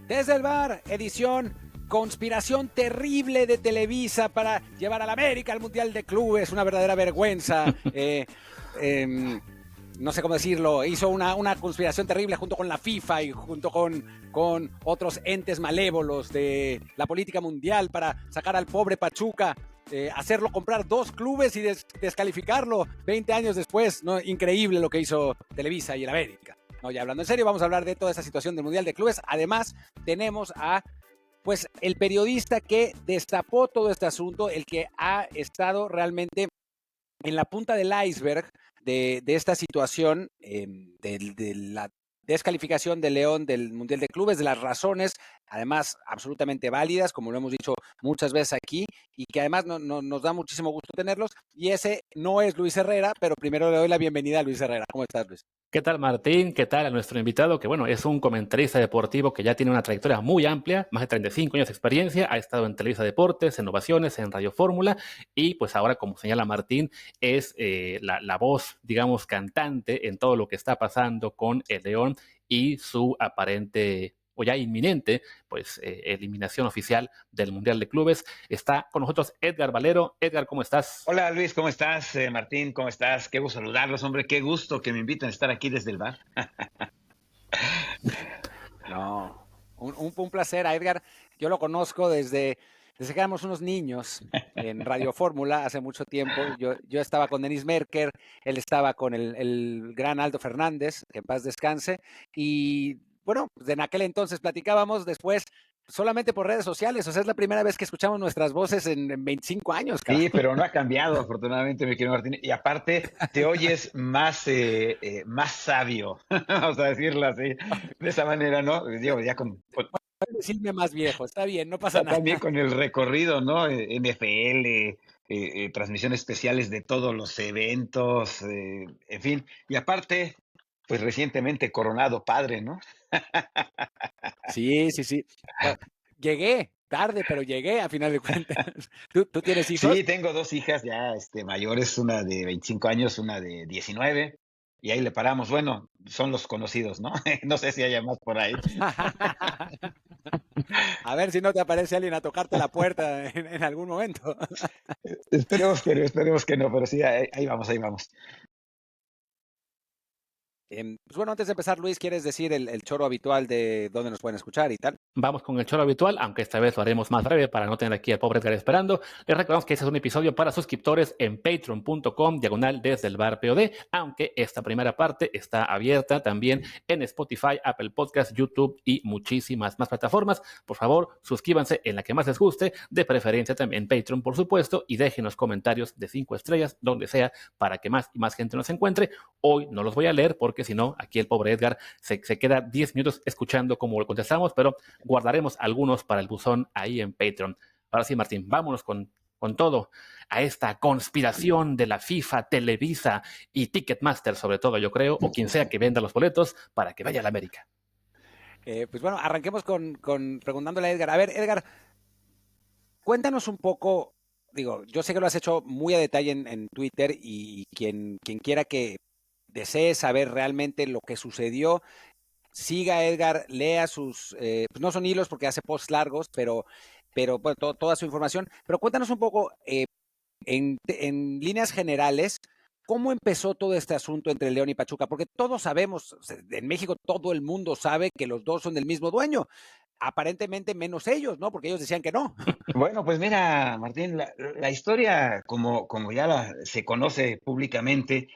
Desde el bar, edición conspiración terrible de Televisa para llevar al América al Mundial de Clubes, una verdadera vergüenza. No sé cómo decirlo, hizo una conspiración terrible junto con la FIFA y junto con otros entes malévolos de la política mundial para sacar al pobre Pachuca, hacerlo comprar 2 clubes y descalificarlo 20 años después, ¿no? Increíble lo que hizo Televisa y el América. No, ya hablando en serio, vamos a hablar de toda esa situación del Mundial de Clubes. Además, tenemos a el periodista que destapó todo este asunto, el que ha estado realmente en la punta del iceberg de esta situación, de la descalificación de León del Mundial de Clubes, de las razones, además absolutamente válidas, como lo hemos dicho muchas veces aquí, y que además nos da muchísimo gusto tenerlos. Y ese no es Luis Herrera, pero primero le doy la bienvenida a Luis Herrera. ¿Cómo estás, Luis? ¿Qué tal, Martín? ¿Qué tal a nuestro invitado? Que bueno, es un comentarista deportivo que ya tiene una trayectoria muy amplia, más de 35 años de experiencia, ha estado en Televisa Deportes, en Ovaciones, en Radio Fórmula, y pues ahora, como señala Martín, es la voz, digamos, cantante en todo lo que está pasando con el León y su aparente o ya inminente, pues, eliminación oficial del Mundial de Clubes. Está con nosotros Edgar Valero. Edgar, ¿cómo estás? Hola Luis, ¿cómo estás? Martín, ¿cómo estás? Qué gusto saludarlos, hombre, qué gusto que me inviten a estar aquí desde el bar. No, un placer a Edgar. Yo lo conozco desde que éramos unos niños en Radio Fórmula hace mucho tiempo. Yo estaba con Denis Merker, él estaba con el gran Aldo Fernández, que en paz descanse. Y bueno, pues en aquel entonces platicábamos, después solamente por redes sociales. O sea, es la primera vez que escuchamos nuestras voces en 25 años, Sí, cabrón. pero no ha cambiado, afortunadamente, mi querido Martín. Y aparte, te oyes más sabio, vamos a decirlo así, de esa manera, ¿no? Digo, ya Decirme más viejo, está bien, no pasa nada. también con el recorrido, ¿no? NFL, transmisiones especiales de todos los eventos, en fin. Y aparte, pues recientemente coronado padre, ¿no? Sí, sí, sí. Bueno, llegué tarde, pero llegué a final de cuentas. ¿Tú tienes hijos? Sí, tengo 2 hijas ya, mayores, una de 25 años, una de 19, y ahí le paramos. Bueno, son los conocidos, ¿no? No sé si haya más por ahí. A ver si no te aparece alguien a tocarte la puerta en algún momento. Esperemos que no, pero sí, ahí vamos, ahí vamos. Pues bueno, antes de empezar, Luis, ¿quieres decir el choro habitual de dónde nos pueden escuchar y tal? Vamos con el choro habitual, aunque esta vez lo haremos más breve para no tener aquí al pobre Edgar esperando. Les recordamos que este es un episodio para suscriptores en patreon.com/, desde el bar POD, aunque esta primera parte está abierta también en Spotify, Apple Podcasts, YouTube y muchísimas más plataformas. Por favor, suscríbanse en la que más les guste, de preferencia también en Patreon, por supuesto, y déjenos comentarios de 5 estrellas, donde sea, para que más y más gente nos encuentre. Hoy no los voy a leer porque si no, aquí el pobre Edgar se queda 10 minutos escuchando cómo lo contestamos, pero guardaremos algunos para el buzón ahí en Patreon. Ahora sí, Martín, vámonos con todo a esta conspiración de la FIFA, Televisa y Ticketmaster, sobre todo, yo creo, o quien sea que venda los boletos para que vaya a la América. Pues bueno, arranquemos con preguntándole a Edgar. A ver, Edgar, cuéntanos un poco, digo, yo sé que lo has hecho muy a detalle en Twitter y quien quiera que desee saber realmente lo que sucedió, siga a Edgar, lea sus, pues no son hilos porque hace posts largos, pero bueno, toda su información. Pero cuéntanos un poco, en líneas generales, ¿cómo empezó todo este asunto entre León y Pachuca? Porque todos sabemos, en México todo el mundo sabe que los dos son del mismo dueño. Aparentemente menos ellos, ¿no? Porque ellos decían que no. Bueno, pues mira, Martín, la historia, como ya se conoce públicamente,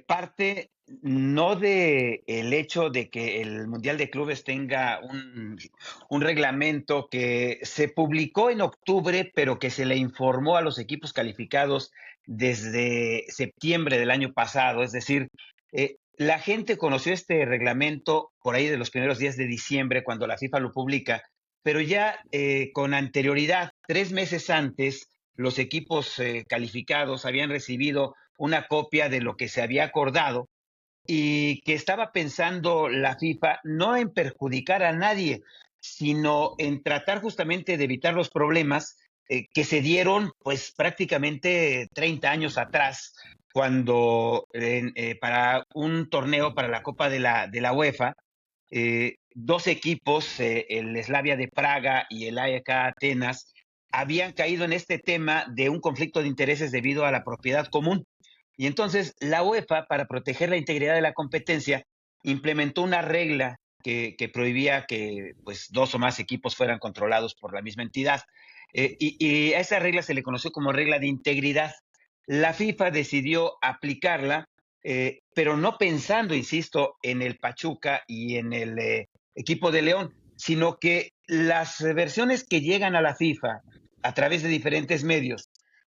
parte no de el hecho de que el Mundial de Clubes tenga un reglamento que se publicó en octubre, pero que se le informó a los equipos calificados desde septiembre del año pasado. Es decir, la gente conoció este reglamento por ahí de los primeros días de diciembre, cuando la FIFA lo publica, pero ya con anterioridad, 3 meses antes, los equipos calificados habían recibido una copia de lo que se había acordado y que estaba pensando la FIFA no en perjudicar a nadie, sino en tratar justamente de evitar los problemas que se dieron pues prácticamente 30 años atrás, cuando para un torneo para la Copa de la UEFA, dos equipos, el Slavia de Praga y el AEK Atenas, habían caído en este tema de un conflicto de intereses debido a la propiedad común. Y entonces la UEFA, para proteger la integridad de la competencia, implementó una regla que prohibía que pues, dos o más equipos fueran controlados por la misma entidad. Y a esa regla se le conoció como regla de integridad. La FIFA decidió aplicarla, pero no pensando, insisto, en el Pachuca y en el equipo de León, sino que las versiones que llegan a la FIFA a través de diferentes medios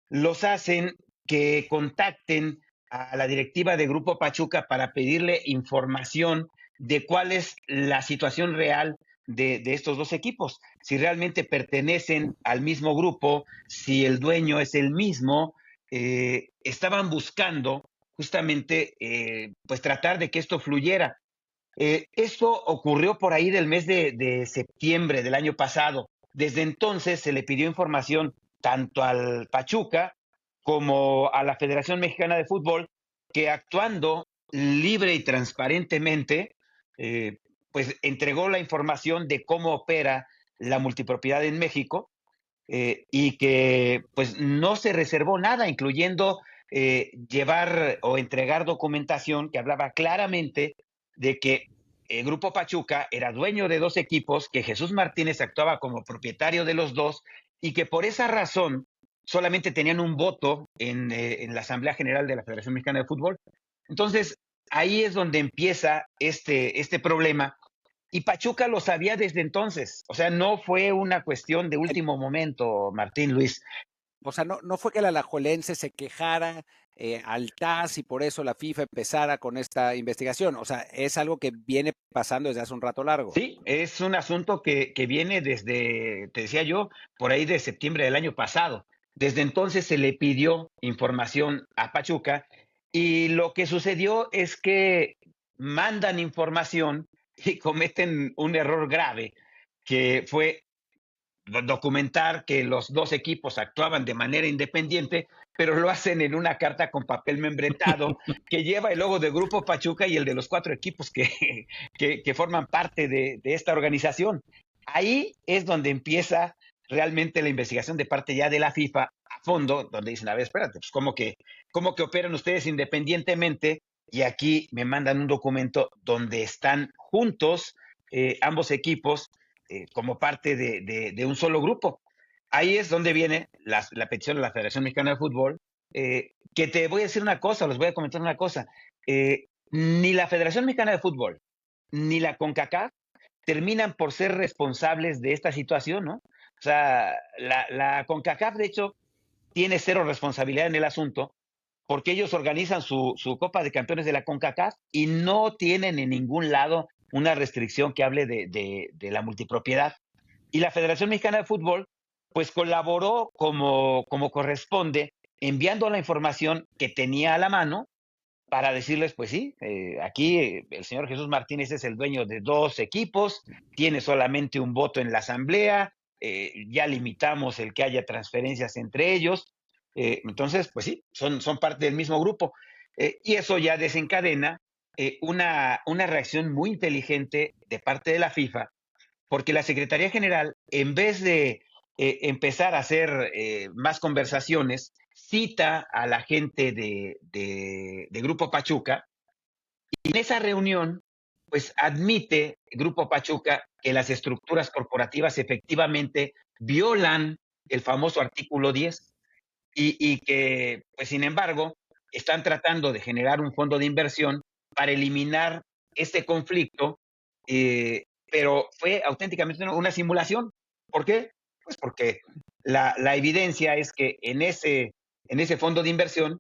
los hacen que contacten a la directiva de Grupo Pachuca para pedirle información de cuál es la situación real de estos dos equipos, si realmente pertenecen al mismo grupo, si el dueño es el mismo. Estaban buscando justamente pues tratar de que esto fluyera. Esto ocurrió por ahí del mes de septiembre del año pasado. Desde entonces se le pidió información tanto al Pachuca como a la Federación Mexicana de Fútbol, que actuando libre y transparentemente, eh, pues entregó la información de cómo opera la multipropiedad en México, y que pues no se reservó nada, incluyendo llevar o entregar documentación que hablaba claramente de que el Grupo Pachuca era dueño de dos equipos, que Jesús Martínez actuaba como propietario de los dos y que por esa razón solamente tenían un voto en la Asamblea General de la Federación Mexicana de Fútbol. Entonces, ahí es donde empieza este problema, y Pachuca lo sabía desde entonces. O sea, no fue una cuestión de último momento, Martín Luis. O sea, no fue que el alajuelense se quejara al TAS y por eso la FIFA empezara con esta investigación. O sea, es algo que viene pasando desde hace un rato largo. Sí, es un asunto que viene desde, te decía yo, por ahí de septiembre del año pasado. Desde entonces se le pidió información a Pachuca y lo que sucedió es que mandan información y cometen un error grave, que fue documentar que los dos equipos actuaban de manera independiente, pero lo hacen en una carta con papel membretado que lleva el logo del Grupo Pachuca y el de los cuatro equipos que forman parte de esta organización. Ahí es donde empieza realmente la investigación de parte ya de la FIFA a fondo, donde dicen, a ver, espérate, pues cómo que operan ustedes independientemente? Y aquí me mandan un documento donde están juntos ambos equipos como parte de un solo grupo. Ahí es donde viene la petición de la Federación Mexicana de Fútbol, que te voy a decir una cosa, les voy a comentar una cosa. Ni la Federación Mexicana de Fútbol, ni la CONCACAF terminan por ser responsables de esta situación, ¿no? O sea, la CONCACAF, de hecho, tiene cero responsabilidad en el asunto, porque ellos organizan su Copa de Campeones de la CONCACAF y no tienen en ningún lado una restricción que hable de la multipropiedad. Y la Federación Mexicana de Fútbol, pues colaboró como corresponde, enviando la información que tenía a la mano para decirles, pues sí, aquí el señor Jesús Martínez es el dueño de dos equipos, tiene solamente un voto en la asamblea, ya limitamos el que haya transferencias entre ellos. Entonces, pues sí, son parte del mismo grupo. Y eso ya desencadena una reacción muy inteligente de parte de la FIFA, porque la Secretaría General, en vez de empezar a hacer más conversaciones, cita a la gente de Grupo Pachuca, y en esa reunión, pues admite Grupo Pachuca que las estructuras corporativas efectivamente violan el famoso artículo 10 y que, pues sin embargo, están tratando de generar un fondo de inversión para eliminar este conflicto, pero fue auténticamente una simulación. ¿Por qué? Pues porque la evidencia es que en ese fondo de inversión,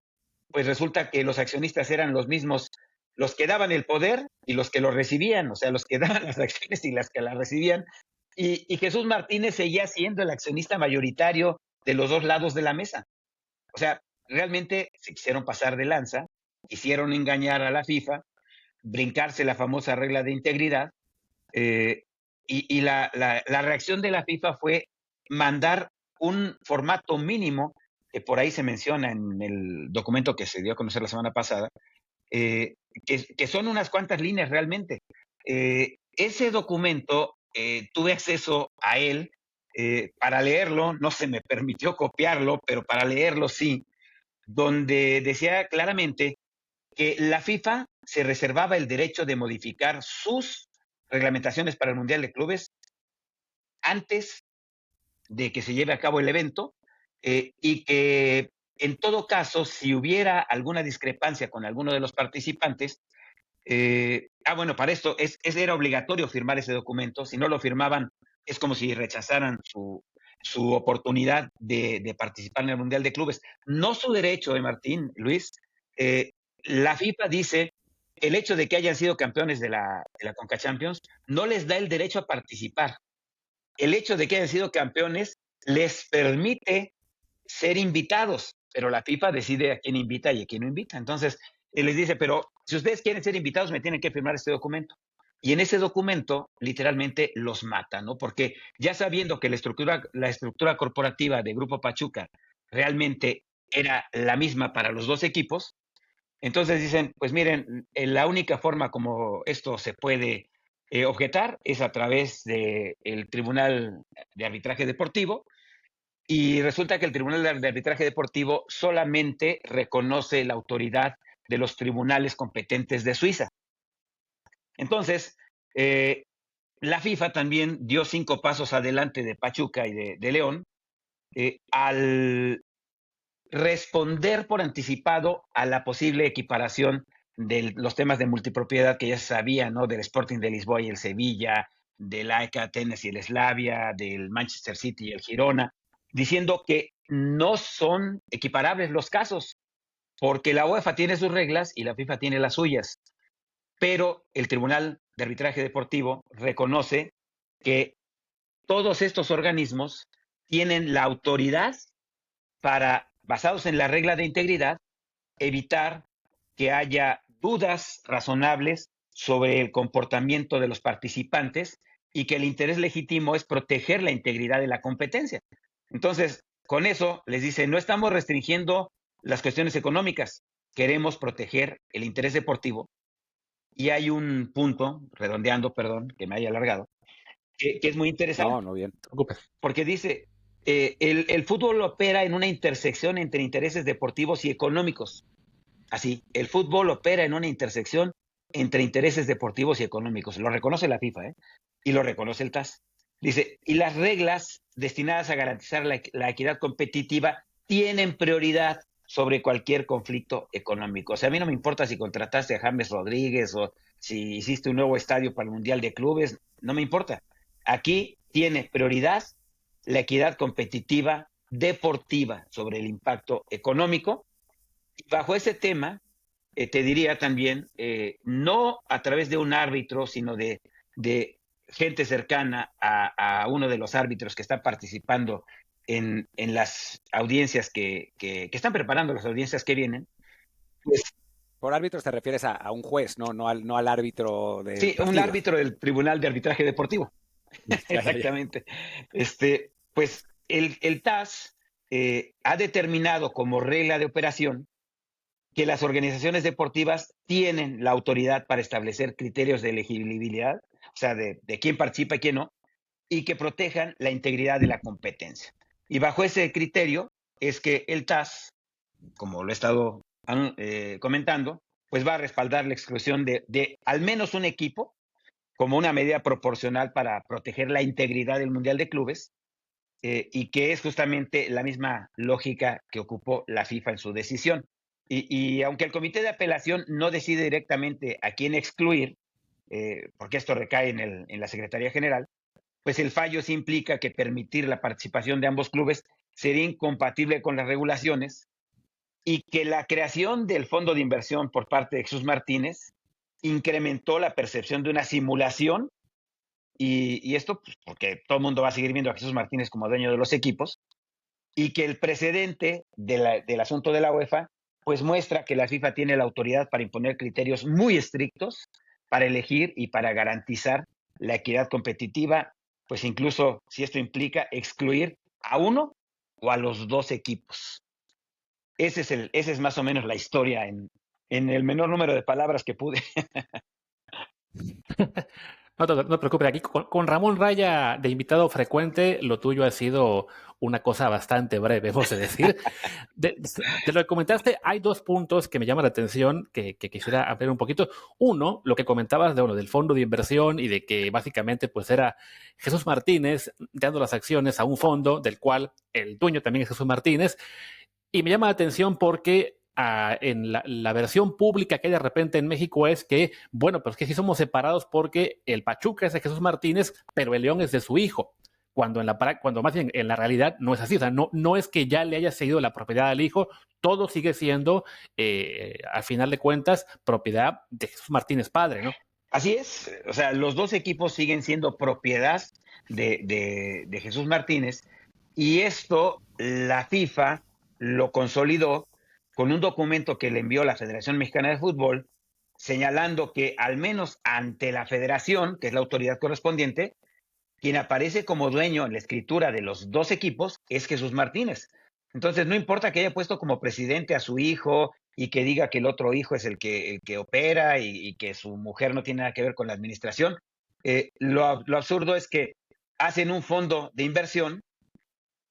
pues resulta que los accionistas eran los mismos, los que daban el poder y los que lo recibían, o sea, los que daban las acciones y las que las recibían. Y Jesús Martínez seguía siendo el accionista mayoritario de los dos lados de la mesa. O sea, realmente se quisieron pasar de lanza, quisieron engañar a la FIFA, brincarse la famosa regla de integridad, eh, y la reacción de la FIFA fue mandar un formato mínimo, que por ahí se menciona en el documento que se dio a conocer la semana pasada, que son unas cuantas líneas realmente, ese documento tuve acceso a él para leerlo, no se me permitió copiarlo, pero para leerlo sí, donde decía claramente que la FIFA se reservaba el derecho de modificar sus reglamentaciones para el Mundial de Clubes antes de que se lleve a cabo el evento y que en todo caso, si hubiera alguna discrepancia con alguno de los participantes, bueno, para esto era obligatorio firmar ese documento, si no lo firmaban es como si rechazaran su oportunidad de participar en el Mundial de Clubes. No su derecho, Martín, Luis. Eh, la FIFA dice el hecho de que hayan sido campeones de la Conca Champions no les da el derecho a participar. El hecho de que hayan sido campeones les permite ser invitados, pero la FIFA decide a quién invita y a quién no invita. Entonces, él les dice, pero si ustedes quieren ser invitados, me tienen que firmar este documento. Y en ese documento, literalmente, los mata, ¿no? Porque ya sabiendo que la estructura corporativa de Grupo Pachuca realmente era la misma para los dos equipos, entonces dicen, pues miren, la única forma como esto se puede objetar es a través del Tribunal de Arbitraje Deportivo, y resulta que el Tribunal de Arbitraje Deportivo solamente reconoce la autoridad de los tribunales competentes de Suiza. Entonces, la FIFA también dio 5 pasos adelante de Pachuca y de León al responder por anticipado a la posible equiparación de los temas de multipropiedad que ya se sabía, ¿no? Del Sporting de Lisboa y el Sevilla, del AEK Atenas y el Slavia, del Manchester City y el Girona, diciendo que no son equiparables los casos, porque la UEFA tiene sus reglas y la FIFA tiene las suyas, pero el Tribunal de Arbitraje Deportivo reconoce que todos estos organismos tienen la autoridad para, basados en la regla de integridad, evitar que haya dudas razonables sobre el comportamiento de los participantes y que el interés legítimo es proteger la integridad de la competencia. Entonces, con eso les dice, no estamos restringiendo las cuestiones económicas, queremos proteger el interés deportivo. Y hay un punto, redondeando, perdón, que me haya alargado, que es muy interesante. No, bien. Porque dice, el fútbol opera en una intersección entre intereses deportivos y económicos. Así, el fútbol opera en una intersección entre intereses deportivos y económicos. Lo reconoce la FIFA, y lo reconoce el TAS. Dice, y las reglas destinadas a garantizar la equidad competitiva tienen prioridad sobre cualquier conflicto económico. O sea, a mí no me importa si contrataste a James Rodríguez o si hiciste un nuevo estadio para el Mundial de Clubes, no me importa. Aquí tiene prioridad la equidad competitiva deportiva sobre el impacto económico. Bajo ese tema, te diría también, no a través de un árbitro, sino de gente cercana a uno de los árbitros que está participando en las audiencias que están preparando las audiencias que vienen. Pues, Por árbitros te refieres a un juez, no al árbitro de sí, un partidos. árbitro del Tribunal de Arbitraje Deportivo. Exactamente. Pues el TAS ha determinado como regla de operación que las organizaciones deportivas tienen la autoridad para establecer criterios de elegibilidad, o sea, de quién participa y quién no, y que protejan la integridad de la competencia. Y bajo ese criterio es que el TAS, como lo he estado comentando, pues va a respaldar la exclusión de al menos un equipo como una medida proporcional para proteger la integridad del Mundial de Clubes, y que es justamente la misma lógica que ocupó la FIFA en su decisión. Y aunque el comité de apelación no decide directamente a quién excluir, porque esto recae en la Secretaría General, pues el fallo sí implica que permitir la participación de ambos clubes sería incompatible con las regulaciones, y que la creación del fondo de inversión por parte de Jesús Martínez incrementó la percepción de una simulación, y esto pues, porque todo el mundo va a seguir viendo a Jesús Martínez como dueño de los equipos, y que el precedente del asunto de la UEFA pues muestra que la FIFA tiene la autoridad para imponer criterios muy estrictos para elegir y para garantizar la equidad competitiva, pues incluso si esto implica excluir a uno o a los dos equipos. Esa es más o menos la historia en el menor número de palabras que pude. No te preocupes, aquí con Ramón Raya de invitado frecuente, lo tuyo ha sido una cosa bastante breve, hemos de decir. De lo que comentaste, hay dos puntos que me llaman la atención que quisiera ampliar un poquito. Uno, lo que comentabas de, bueno, del fondo de inversión y de que básicamente pues era Jesús Martínez dando las acciones a un fondo del cual el dueño también es Jesús Martínez. Y me llama la atención porque en la versión pública que hay de repente en México es que, bueno, pues que sí somos separados porque el Pachuca es de Jesús Martínez, pero el León es de su hijo. Cuando más bien en la realidad no es así. O sea, no es que ya le haya cedido la propiedad al hijo, todo sigue siendo, al final de cuentas, propiedad de Jesús Martínez padre, ¿no? Así es, o sea, los dos equipos siguen siendo propiedad de Jesús Martínez, y esto la FIFA lo consolidó con un documento que le envió la Federación Mexicana de Fútbol, señalando que al menos ante la federación, que es la autoridad correspondiente, quien aparece como dueño en la escritura de los dos equipos es Jesús Martínez. Entonces, no importa que haya puesto como presidente a su hijo y que diga que el otro hijo es el que opera y que su mujer no tiene nada que ver con la administración. Lo absurdo es que hacen un fondo de inversión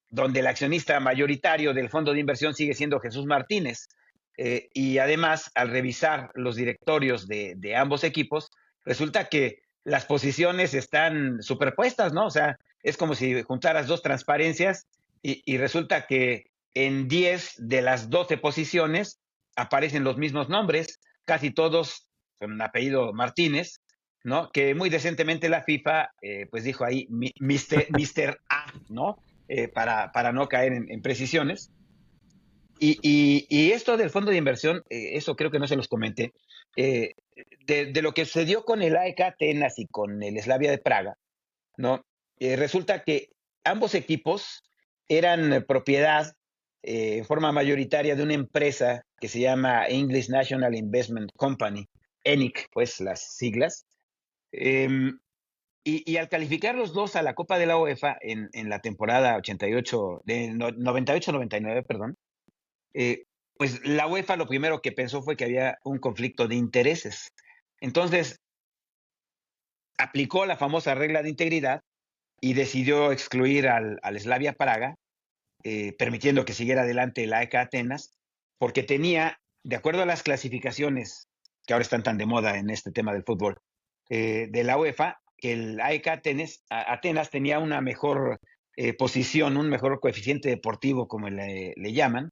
donde el accionista mayoritario del fondo de inversión sigue siendo Jesús Martínez. Y además, al revisar los directorios de ambos equipos, resulta que las posiciones están superpuestas, ¿no? O sea, es como si juntaras dos transparencias y resulta que en 10 de las 12 posiciones aparecen los mismos nombres, casi todos con apellido Martínez, ¿no? Que muy decentemente la FIFA, pues dijo ahí, Mr. A, ¿no? Para no caer en precisiones. Y esto del fondo de inversión, eso creo que no se los comenté, eh, de lo que sucedió con el AEK Atenas y con el Slavia de Praga, ¿no? Resulta que ambos equipos eran propiedad en forma mayoritaria de una empresa que se llama English National Investment Company, ENIC, pues las siglas. Em, y al calificar los dos a la Copa de la UEFA en la temporada 88, de 98-99, perdón, eh, pues la UEFA lo primero que pensó fue que había un conflicto de intereses. Entonces, aplicó la famosa regla de integridad y decidió excluir al Slavia Praga, permitiendo que siguiera adelante el AEK Atenas, porque tenía, de acuerdo a las clasificaciones que ahora están tan de moda en este tema del fútbol, de la UEFA, que el AEK Atenas tenía una mejor posición, un mejor coeficiente deportivo, como le llaman.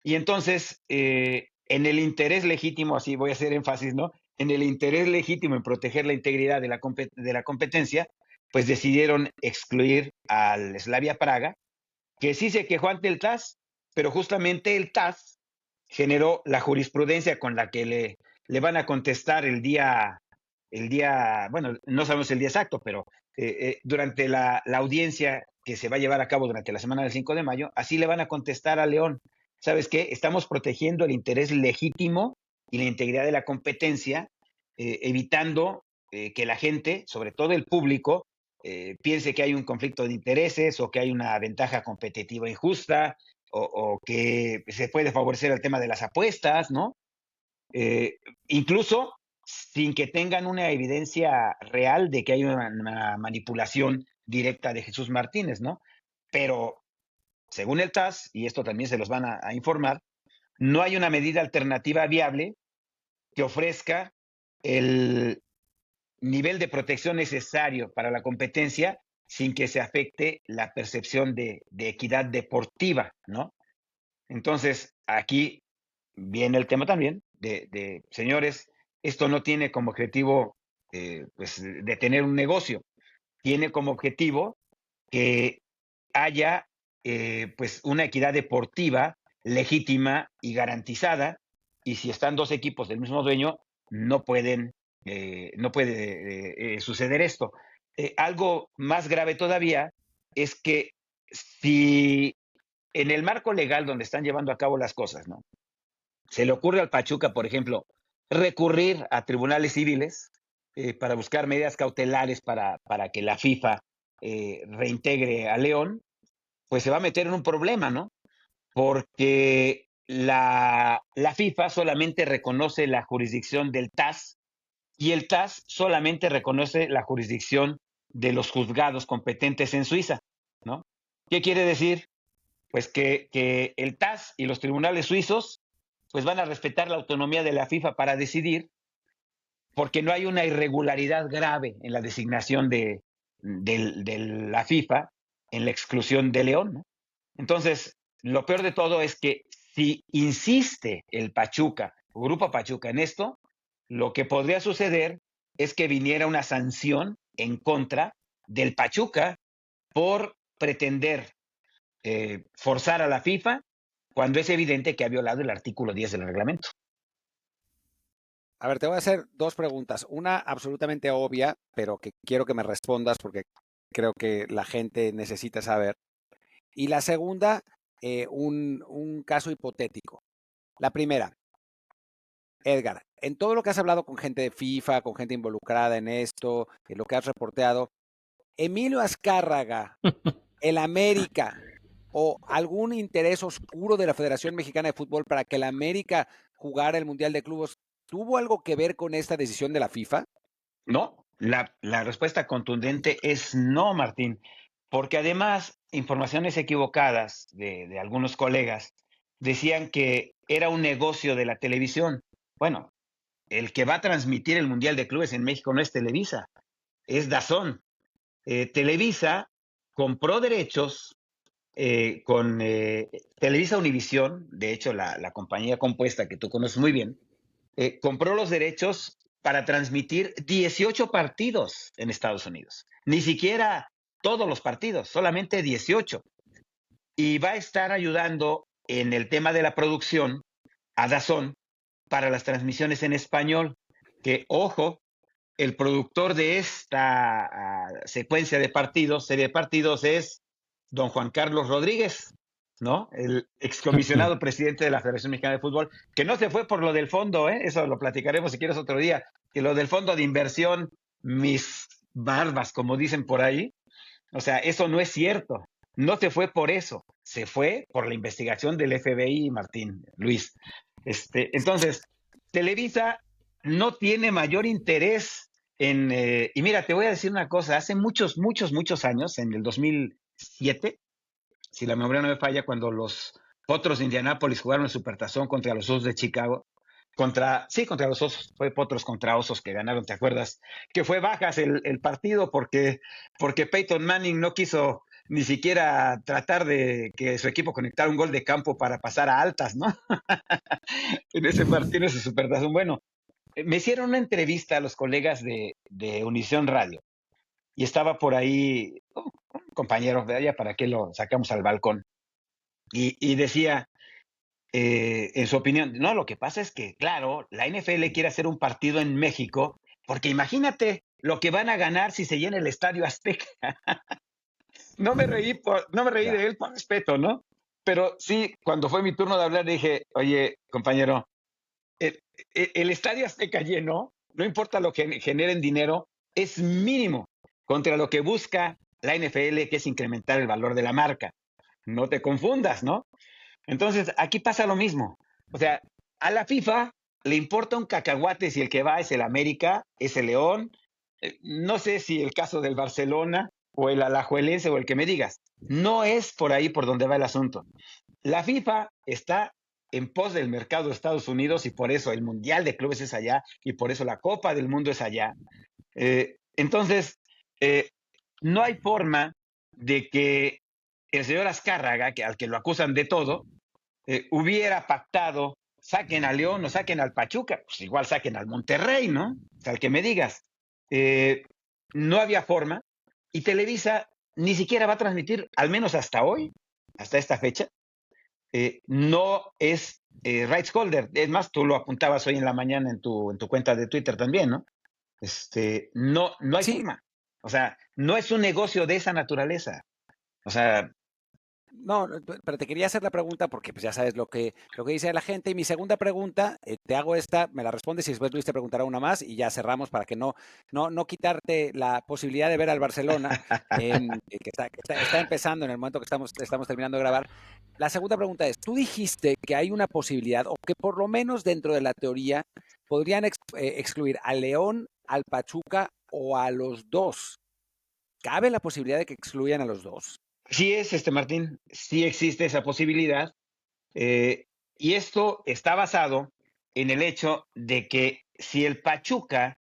Y entonces, en el interés legítimo, así voy a hacer énfasis, ¿no? En el interés legítimo en proteger la integridad de la competencia, pues decidieron excluir al Slavia Praga, que sí se quejó ante el TAS, pero justamente el TAS generó la jurisprudencia con la que le van a contestar bueno, no sabemos el día exacto, pero durante la audiencia que se va a llevar a cabo durante la semana del 5 de mayo, así le van a contestar a León. ¿Sabes qué? Estamos protegiendo el interés legítimo y la integridad de la competencia, evitando que la gente, sobre todo el público, piense que hay un conflicto de intereses o que hay una ventaja competitiva injusta o que se puede favorecer el tema de las apuestas, ¿no? Incluso sin que tengan una evidencia real de que hay una manipulación directa de Jesús Martínez, ¿no? Pero según el TAS, y esto también se los van a informar, no hay una medida alternativa viable que ofrezca el nivel de protección necesario para la competencia sin que se afecte la percepción de equidad deportiva, ¿no? Entonces, aquí viene el tema también señores, esto no tiene como objetivo, pues, de tener un negocio, tiene como objetivo que haya, pues, una equidad deportiva legítima y garantizada, y si están dos equipos del mismo dueño, no puede suceder esto. Algo más grave todavía es que si en el marco legal donde están llevando a cabo las cosas, ¿no? Se le ocurre al Pachuca, por ejemplo, recurrir a tribunales civiles para buscar medidas cautelares para que la FIFA reintegre a León, pues se va a meter en un problema, ¿no? Porque la FIFA solamente reconoce la jurisdicción del TAS y el TAS solamente reconoce la jurisdicción de los juzgados competentes en Suiza, ¿no? ¿Qué quiere decir? Pues que el TAS y los tribunales suizos pues van a respetar la autonomía de la FIFA para decidir, porque no hay una irregularidad grave en la designación de la FIFA en la exclusión de León, ¿no? Entonces, lo peor de todo es que si insiste el Pachuca, o Grupo Pachuca en esto, lo que podría suceder es que viniera una sanción en contra del Pachuca por pretender forzar a la FIFA cuando es evidente que ha violado el artículo 10 del reglamento. A ver, te voy a hacer dos preguntas. Una absolutamente obvia, pero que quiero que me respondas porque creo que la gente necesita saber. Y la segunda, un caso hipotético. La primera, Edgar, en todo lo que has hablado con gente de FIFA, con gente involucrada en esto, en lo que has reporteado, Emilio Azcárraga, el América o algún interés oscuro de la Federación Mexicana de Fútbol para que el América jugara el Mundial de Clubes, ¿tuvo algo que ver con esta decisión de la FIFA? No, la respuesta contundente es no, Martín, porque además informaciones equivocadas de algunos colegas decían que era un negocio de la televisión. Bueno, el que va a transmitir el Mundial de Clubes en México no es Televisa, es DAZN. Televisa compró derechos con Televisa Univisión, de hecho la compañía compuesta que tú conoces muy bien, compró los derechos para transmitir 18 partidos en Estados Unidos. Ni siquiera todos los partidos, solamente 18. Y va a estar ayudando en el tema de la producción a DAZN para las transmisiones en español. Que, ojo, el productor de esta secuencia de partidos, serie de partidos, es don Juan Carlos Rodríguez, ¿no? El excomisionado presidente de la Federación Mexicana de Fútbol, que no se fue por lo del fondo, ¿eh? Eso lo platicaremos si quieres otro día, que lo del fondo de inversión, mis barbas, como dicen por ahí, o sea, eso no es cierto. No se fue por eso, se fue por la investigación del FBI, Martín, Luis. Entonces, Televisa no tiene mayor interés y mira, te voy a decir una cosa, hace muchos, muchos, muchos años, en el 2007, si la memoria no me falla, cuando los Potros de Indianápolis jugaron el Supertazón contra los Osos de Chicago, contra los Osos, fue Potros contra Osos que ganaron, ¿te acuerdas? Que fue bajas el partido porque Peyton Manning no quiso ni siquiera tratar de que su equipo conectara un gol de campo para pasar a altas, ¿no? En ese partido, ese Supertazón. Bueno, me hicieron una entrevista a los colegas de Univisión Radio y estaba por ahí un compañero, ya para qué lo sacamos al balcón, y decía, en su opinión, no, lo que pasa es que, claro, la NFL quiere hacer un partido en México, porque imagínate lo que van a ganar si se llena el Estadio Azteca. No me reí de él por respeto, ¿no? Pero sí, cuando fue mi turno de hablar, dije, oye, compañero, el Estadio Azteca lleno, no importa lo que generen dinero, es mínimo contra lo que busca la NFL, que es incrementar el valor de la marca. No te confundas, ¿no? Entonces, aquí pasa lo mismo. O sea, a la FIFA le importa un cacahuate si el que va es el América, es el León. No sé si el caso del Barcelona o el Alajuelense o el que me digas. No es por ahí por donde va el asunto. La FIFA está en pos del mercado de Estados Unidos y por eso el Mundial de Clubes es allá y por eso la Copa del Mundo es allá. Entonces, no hay forma de que el señor Azcárraga, al que lo acusan de todo, hubiera pactado, saquen a León o saquen al Pachuca, pues igual saquen al Monterrey, ¿no? O sea, al que me digas. No había forma y Televisa ni siquiera va a transmitir, al menos hasta hoy, hasta esta fecha, no es rights holder. Es más, tú lo apuntabas hoy en la mañana en tu cuenta de Twitter también, ¿no? No hay Sí, forma. O sea, no es un negocio de esa naturaleza. O sea, No, pero te quería hacer la pregunta porque pues ya sabes lo que dice la gente. Y mi segunda pregunta, te hago esta, me la respondes y después Luis te preguntará una más y ya cerramos para que no quitarte la posibilidad de ver al Barcelona, que está empezando en el momento que estamos terminando de grabar. La segunda pregunta es, tú dijiste que hay una posibilidad o que por lo menos dentro de la teoría podrían excluir al León, al Pachuca o a los dos. ¿Cabe la posibilidad de que excluyan a los dos? Sí es, Martín, sí existe esa posibilidad. eh, y esto está basado en el hecho de que si el Pachuca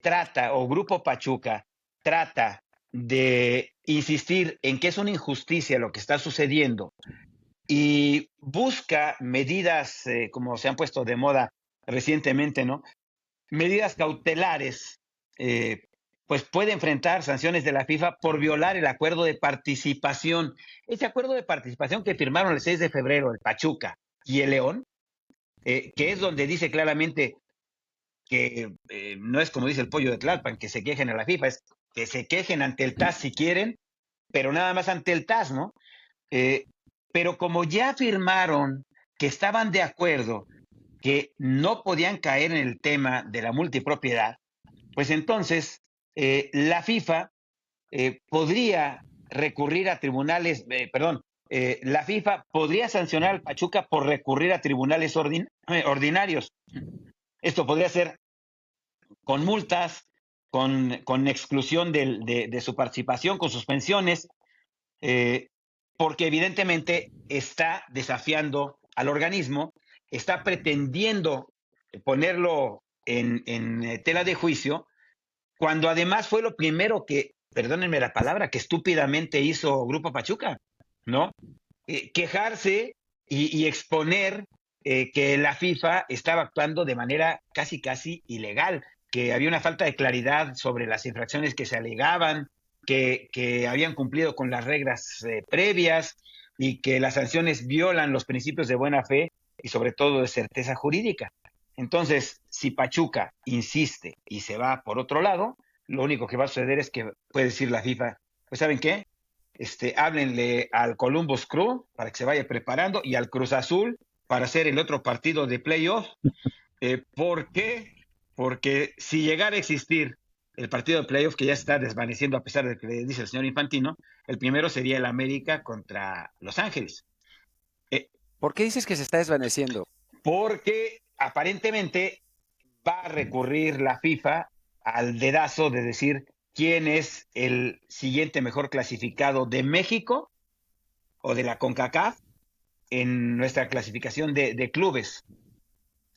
trata, o Grupo Pachuca trata de insistir en que es una injusticia lo que está sucediendo y busca medidas, como se han puesto de moda recientemente, ¿no? Medidas cautelares, eh, pues puede enfrentar sanciones de la FIFA por violar el acuerdo de participación. Ese acuerdo de participación que firmaron el 6 de febrero el Pachuca y el León, que es donde dice claramente que no es como dice el pollo de Tlalpan, que se quejen a la FIFA, es que se quejen ante el TAS si quieren, pero nada más ante el TAS, ¿no? Eh, pero como ya firmaron que estaban de acuerdo que no podían caer en el tema de la multipropiedad, pues entonces la FIFA podría recurrir a tribunales, la FIFA podría sancionar al Pachuca por recurrir a tribunales ordinarios. Esto podría ser con multas, con exclusión de su participación, con suspensiones, eh, porque evidentemente está desafiando al organismo, está pretendiendo ponerlo en tela de juicio, cuando además fue lo primero que, perdónenme la palabra, que estúpidamente hizo Grupo Pachuca, ¿no? Quejarse y exponer que la FIFA estaba actuando de manera casi, casi ilegal, que había una falta de claridad sobre las infracciones que se alegaban, que habían cumplido con las reglas previas y que las sanciones violan los principios de buena fe y sobre todo de certeza jurídica. Entonces, si Pachuca insiste y se va por otro lado, lo único que va a suceder es que puede decir la FIFA, pues ¿saben qué? Háblenle al Columbus Crew para que se vaya preparando y al Cruz Azul para hacer el otro partido de playoff. ¿Por qué? Porque si llegara a existir el partido de playoff que ya se está desvaneciendo a pesar de que le dice el señor Infantino, el primero sería el América contra Los Ángeles. Eh, ¿Por qué dices que se está desvaneciendo? Porque aparentemente va a recurrir la FIFA al dedazo de decir quién es el siguiente mejor clasificado de México o de la CONCACAF en nuestra clasificación de clubes,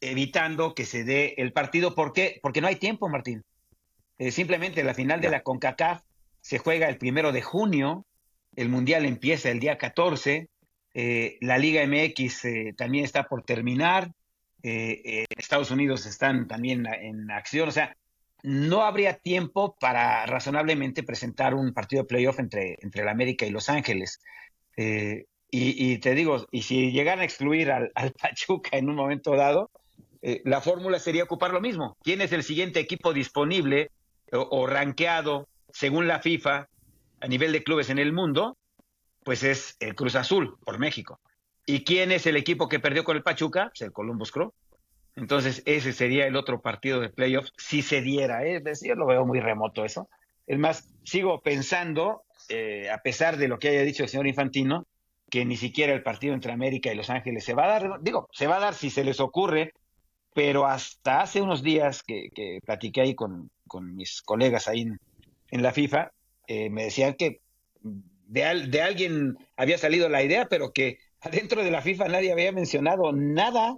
evitando que se dé el partido. ¿Por qué? Porque no hay tiempo, Martín. Simplemente la final de Ya. la CONCACAF se juega el 1 de junio, el Mundial empieza el día 14, la Liga MX también está por terminar, Estados Unidos están también en acción, o sea, no habría tiempo para razonablemente presentar un partido de playoff entre el América y Los Ángeles. Y te digo, y si llegan a excluir al Pachuca en un momento dado, la fórmula sería ocupar lo mismo. ¿Quién es el siguiente equipo disponible o rankeado según la FIFA a nivel de clubes en el mundo? Pues es el Cruz Azul por México. ¿Y quién es el equipo que perdió con el Pachuca? Pues el Columbus Crew. Entonces ese sería el otro partido de playoffs si se diera. Yo lo veo muy remoto eso. Es más, sigo pensando, a pesar de lo que haya dicho el señor Infantino, que ni siquiera el partido entre América y Los Ángeles se va a dar. Digo, se va a dar si se les ocurre, pero hasta hace unos días que platiqué ahí con mis colegas ahí en la FIFA, me decían que de alguien había salido la idea, pero que adentro de la FIFA nadie había mencionado nada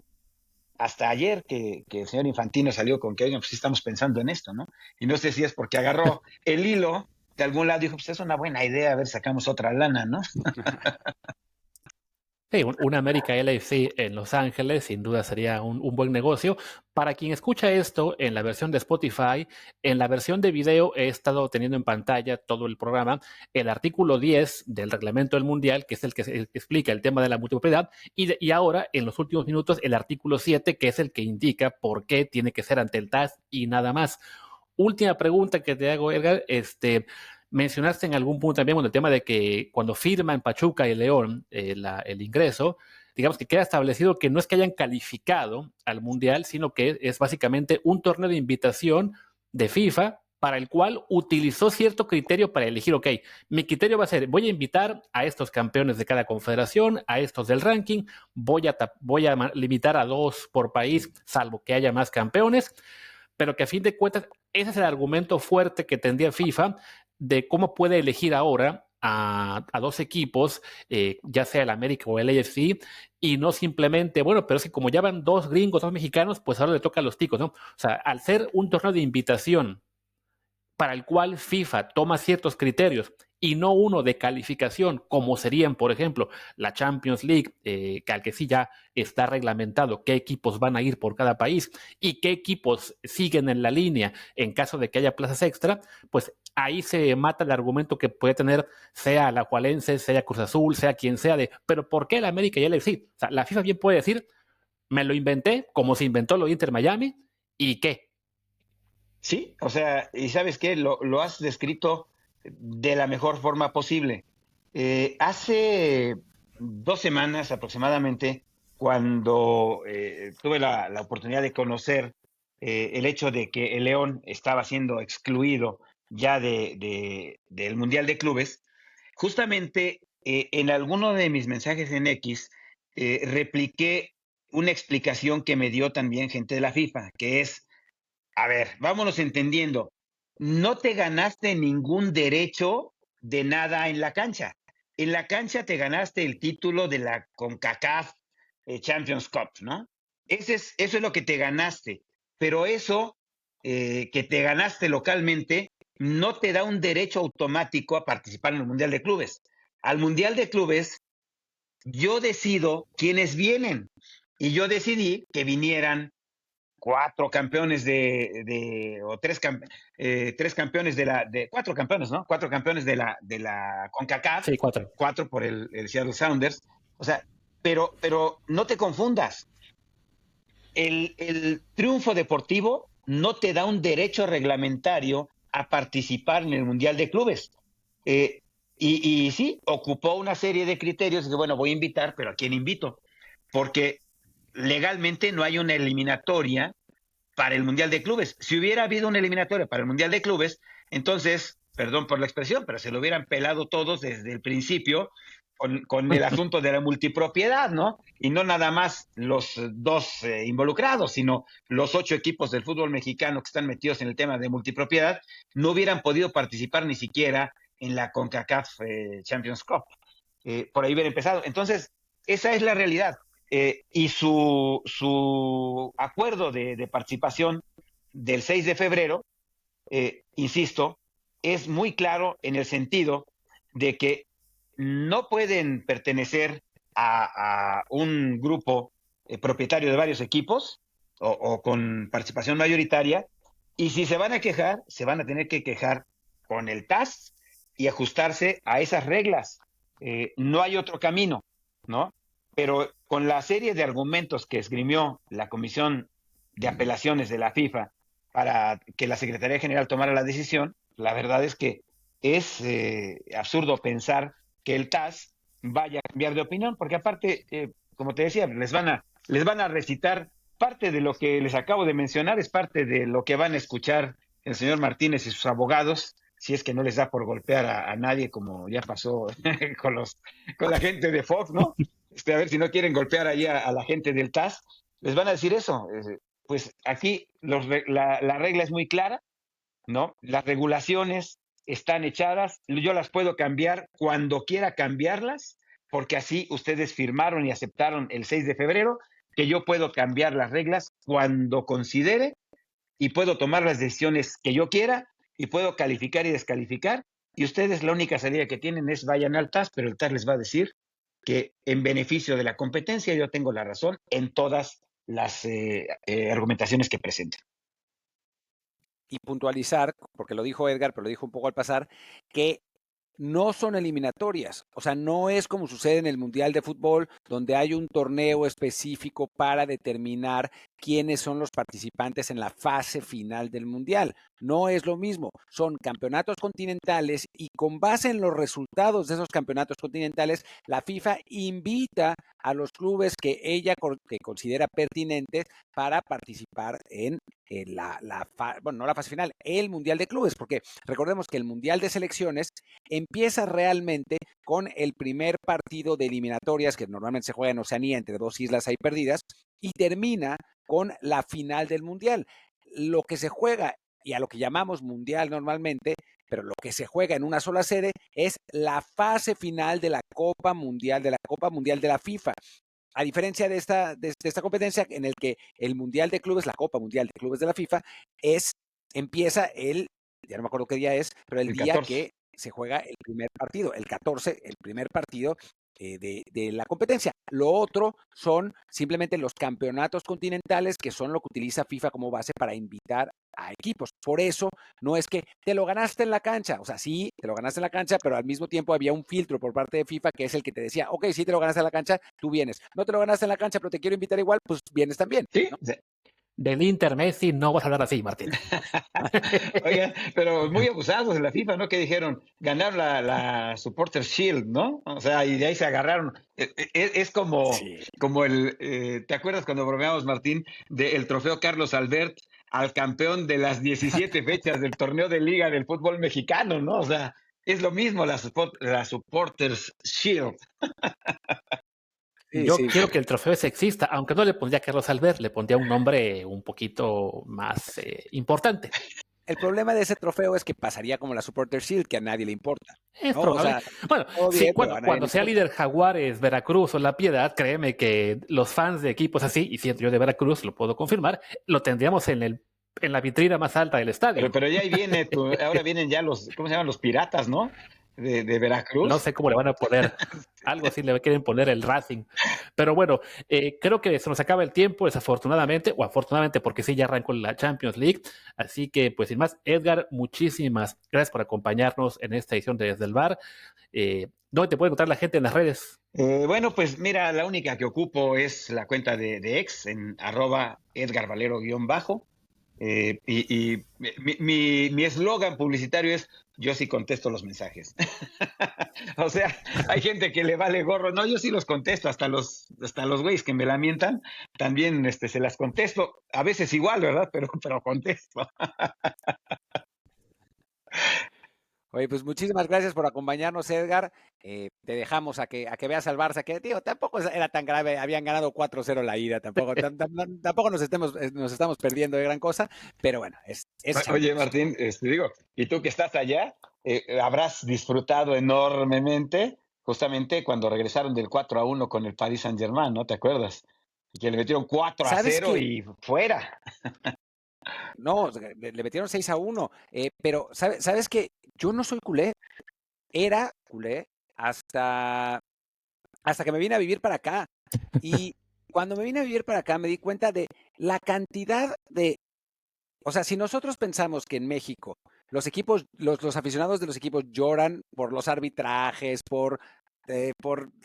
hasta ayer que el señor Infantino salió con que, oigan, pues sí estamos pensando en esto, ¿no? Y no sé si es porque agarró el hilo de algún lado y dijo, pues es una buena idea, a ver, sacamos otra lana, ¿no? Sí, un América LAFC en Los Ángeles sin duda sería un buen negocio. Para quien escucha esto en la versión de Spotify, en la versión de video he estado teniendo en pantalla todo el programa, el artículo 10 del reglamento del Mundial, que es el que explica el tema de la multipropiedad, y ahora, en los últimos minutos, el artículo 7, que es el que indica por qué tiene que ser ante el TAS y nada más. Última pregunta que te hago, Edgar. Mencionaste en algún punto también el tema de que cuando firman Pachuca y León el ingreso, digamos que queda establecido que no es que hayan calificado al Mundial, sino que es básicamente un torneo de invitación de FIFA para el cual utilizó cierto criterio para elegir, ok, mi criterio va a ser, voy a invitar a estos campeones de cada confederación, a estos del ranking, voy a limitar a 2 por país, salvo que haya más campeones, pero que a fin de cuentas ese es el argumento fuerte que tendría FIFA de cómo puede elegir ahora a 2 equipos, ya sea el América o el AFC, y no simplemente, bueno, pero es que como ya van 2 gringos, 2 mexicanos, pues ahora le toca a los ticos, ¿no? O sea, al ser un torneo de invitación para el cual FIFA toma ciertos criterios y no uno de calificación, como serían, por ejemplo, la Champions League, que al que sí ya está reglamentado qué equipos van a ir por cada país y qué equipos siguen en la línea en caso de que haya plazas extra, pues ahí se mata el argumento que puede tener sea la Alajuelense, sea Cruz Azul, sea quien sea de, pero ¿por qué el América y el FC? O sea, la FIFA bien puede decir, me lo inventé, como se inventó lo Inter Miami, ¿y qué? Sí, o sea, y sabes qué, lo has descrito de la mejor forma posible. Hace 2 semanas aproximadamente, cuando tuve la oportunidad de conocer el hecho de que el León estaba siendo excluido ya del Mundial de Clubes, justamente en alguno de mis mensajes en X repliqué una explicación que me dio también gente de la FIFA, que es a ver, vámonos entendiendo. No te ganaste ningún derecho de nada en la cancha. En la cancha te ganaste el título de la CONCACAF Champions Cup, ¿no? Eso es lo que te ganaste. Pero eso que te ganaste localmente no te da un derecho automático a participar en el Mundial de Clubes. Al Mundial de Clubes yo decido quiénes vienen. Y yo decidí que vinieran 4 campeones o tres campeones de 4 campeones, ¿no? 4 campeones de la CONCACAF, Sí, 4. 4 por el Seattle Sounders. O sea, pero no te confundas. El triunfo deportivo no te da un derecho reglamentario a participar en el Mundial de Clubes. Eh, y sí, ocupó una serie de criterios y que, bueno, voy a invitar, pero ¿a quién invito? Porque legalmente no hay una eliminatoria para el Mundial de Clubes. Si hubiera habido una eliminatoria para el Mundial de Clubes, entonces, perdón por la expresión, pero se lo hubieran pelado todos desde el principio con el asunto de la multipropiedad, ¿no? Y no nada más los 2 involucrados, sino los 8 equipos del fútbol mexicano que están metidos en el tema de multipropiedad, no hubieran podido participar ni siquiera en la CONCACAF Champions Cup. Por ahí hubiera empezado. Entonces, esa es la realidad. Y su acuerdo de participación del 6 de febrero, insisto, es muy claro en el sentido de que no pueden pertenecer a un grupo propietario de varios equipos o con participación mayoritaria, y si se van a quejar, se van a tener que quejar con el TAS y ajustarse a esas reglas. No hay otro camino, ¿no? Pero con la serie de argumentos que esgrimió la Comisión de Apelaciones de la FIFA para que la Secretaría General tomara la decisión, la verdad es que es absurdo pensar que el TAS vaya a cambiar de opinión, porque aparte, como te decía, les van a recitar parte de lo que les acabo de mencionar, es parte de lo que van a escuchar el señor Martínez y sus abogados, si es que no les da por golpear a nadie, como ya pasó con la gente de Fox, ¿no? A ver si no quieren golpear ahí a la gente del TAS, les van a decir eso. Pues aquí la regla es muy clara, ¿no? Las regulaciones están echadas, yo las puedo cambiar cuando quiera cambiarlas, porque así ustedes firmaron y aceptaron el 6 de febrero, que yo puedo cambiar las reglas cuando considere y puedo tomar las decisiones que yo quiera y puedo calificar y descalificar, y ustedes la única salida que tienen es vayan al TAS, pero el TAS les va a decir que en beneficio de la competencia yo tengo la razón en todas las argumentaciones que presenten. Y puntualizar, porque lo dijo Edgar, pero lo dijo un poco al pasar, que no son eliminatorias. O sea, no es como sucede en el Mundial de Fútbol, donde hay un torneo específico para determinar quiénes son los participantes en la fase final del Mundial. No es lo mismo, son campeonatos continentales y con base en los resultados de esos campeonatos continentales, la FIFA invita a los clubes que ella que considera pertinentes para participar en no la fase final, el Mundial de Clubes, porque recordemos que el Mundial de Selecciones empieza realmente con el primer partido de eliminatorias que normalmente se juega en Oceanía entre dos islas ahí perdidas y termina con la final del Mundial. Lo que se juega y a lo que llamamos Mundial normalmente, pero lo que se juega en una sola sede es la fase final de la Copa Mundial de la FIFA. A diferencia de esta competencia en el que el Mundial de Clubes, la Copa Mundial de Clubes de la FIFA, empieza ya no me acuerdo qué día es, pero el día 14. que se juega el primer partido, el 14, el primer partido de la competencia. Lo otro son simplemente los campeonatos continentales, que son lo que utiliza FIFA como base para invitar a equipos. Por eso no es que te lo ganaste en la cancha, o sea, sí, te lo ganaste en la cancha, pero al mismo tiempo había un filtro por parte de FIFA que es el que te decía, ok, sí te lo ganaste en la cancha, tú vienes. No te lo ganaste en la cancha, pero te quiero invitar igual, pues vienes también. Sí, ¿no? Del Inter Messi no vas a hablar así, Martín. Oiga, pero muy abusados de la FIFA, ¿no? Que dijeron, ganar la Supporter Shield, ¿no? O sea, y de ahí se agarraron. Es como, Sí. como ¿te acuerdas cuando bromeamos, Martín, del trofeo Carlos Albert al campeón de las 17 fechas del torneo de liga del fútbol mexicano, ¿no? O sea, es lo mismo la Supporters Shield. Sí, Yo sí. quiero que el trofeo ese exista, aunque no le pondría Carlos Albert, le pondría un nombre un poquito más importante. El problema de ese trofeo es que pasaría como la Supporter Shield, que a nadie le importa. Es ¿no? probable. O sea, bueno, bien, sí, pero a nadie cuando le sea importa. líder Jaguares, Veracruz o La Piedad, créeme que los fans de equipos así, y siento yo de Veracruz, lo puedo confirmar, lo tendríamos en la vitrina más alta del estadio. Pero ya ahí viene, ahora vienen ya ¿cómo se llaman? Los piratas, ¿no? De No Veracruz. sé cómo le van a poner. Algo así le quieren poner el Racing. Pero bueno, creo que se nos acaba el tiempo, desafortunadamente, o afortunadamente, porque sí, ya arrancó la Champions League. Así que, pues sin más, Edgar, muchísimas gracias por acompañarnos en esta edición de Desde el Bar. ¿Dónde te puede encontrar la gente en las redes? Bueno, pues mira, la única que ocupo es la cuenta de X en @EdgarValero_. Y mi eslogan publicitario es: yo sí contesto los mensajes. O sea, hay gente que le vale gorro. No, yo sí los contesto, hasta los güeyes que me lamentan, también se las contesto. A veces igual, ¿verdad? Pero contesto. Oye, pues muchísimas gracias por acompañarnos, Edgar. Te dejamos a que veas al Barça, que tío, tampoco era tan grave, habían ganado 4-0 la ida, tampoco nos estamos perdiendo de gran cosa, pero bueno, es Oye, Champions. Martín, digo, y tú que estás allá, habrás disfrutado enormemente justamente cuando regresaron del 4-1 con el Paris Saint-Germain, ¿no te acuerdas? Y que le metieron 4-0 qué? y fuera. No, le metieron 6-1, pero ¿sabes qué? Yo no soy culé, era culé hasta que me vine a vivir para acá. Y cuando me vine a vivir para acá me di cuenta de la cantidad o sea, si nosotros pensamos que en México los equipos, los aficionados de los equipos lloran por los arbitrajes, por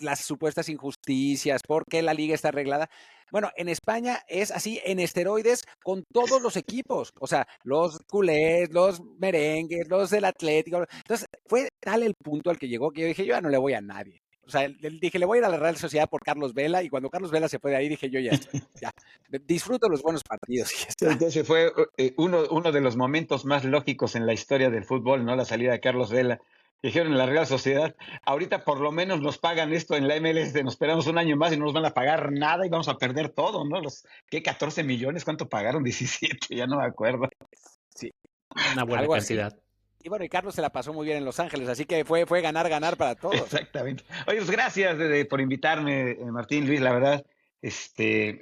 las supuestas injusticias, porque la liga está arreglada. Bueno, en España es así en esteroides con todos los equipos, o sea, los culés, los merengues, los del Atlético. Entonces, fue tal el punto al que llegó que yo dije, yo ya no le voy a nadie. O sea, dije, le voy a ir a la Real Sociedad por Carlos Vela, y cuando Carlos Vela se fue de ahí, dije, yo ya estoy, ya. Disfruto los buenos partidos y ya está. Entonces fue uno de los momentos más lógicos en la historia del fútbol, ¿no? La salida de Carlos Vela. Dijeron en la Real Sociedad, ahorita por lo menos nos pagan esto en la MLS, nos esperamos un año más y no nos van a pagar nada y vamos a perder todo, ¿no? ¿Qué? 14 millones, ¿cuánto pagaron? 17, ya no me acuerdo. Sí. Una buena Algo cantidad. Así. Y bueno, y Carlos se la pasó muy bien en Los Ángeles, así que fue ganar para todos. Exactamente. Oye, pues gracias por invitarme, Martín, Luis, la verdad.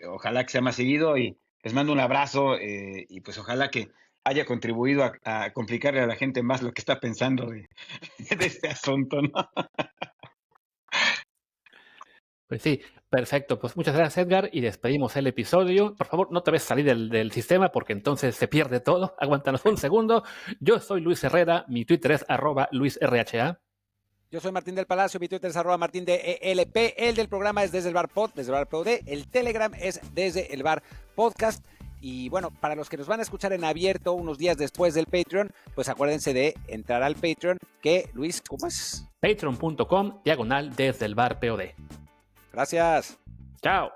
Ojalá que sea más seguido y les mando un abrazo y pues ojalá que haya contribuido a complicarle a la gente más lo que está pensando de este asunto, ¿no? Pues sí, perfecto. Pues muchas gracias, Edgar, y despedimos el episodio. Por favor, no te ves salir del sistema porque entonces se pierde todo. Aguántanos un segundo. Yo soy Luis Herrera, mi Twitter es @LuisRHA. Yo soy Martín del Palacio, mi Twitter es @martindelp, el del programa es desde el bar pod, desde el bar POD, el Telegram es desde el bar podcast. Y bueno, para los que nos van a escuchar en abierto unos días después del Patreon, pues acuérdense de entrar al Patreon, que Luis, ¿cómo es? Patreon.com/desde el bar POD. Gracias. Chao.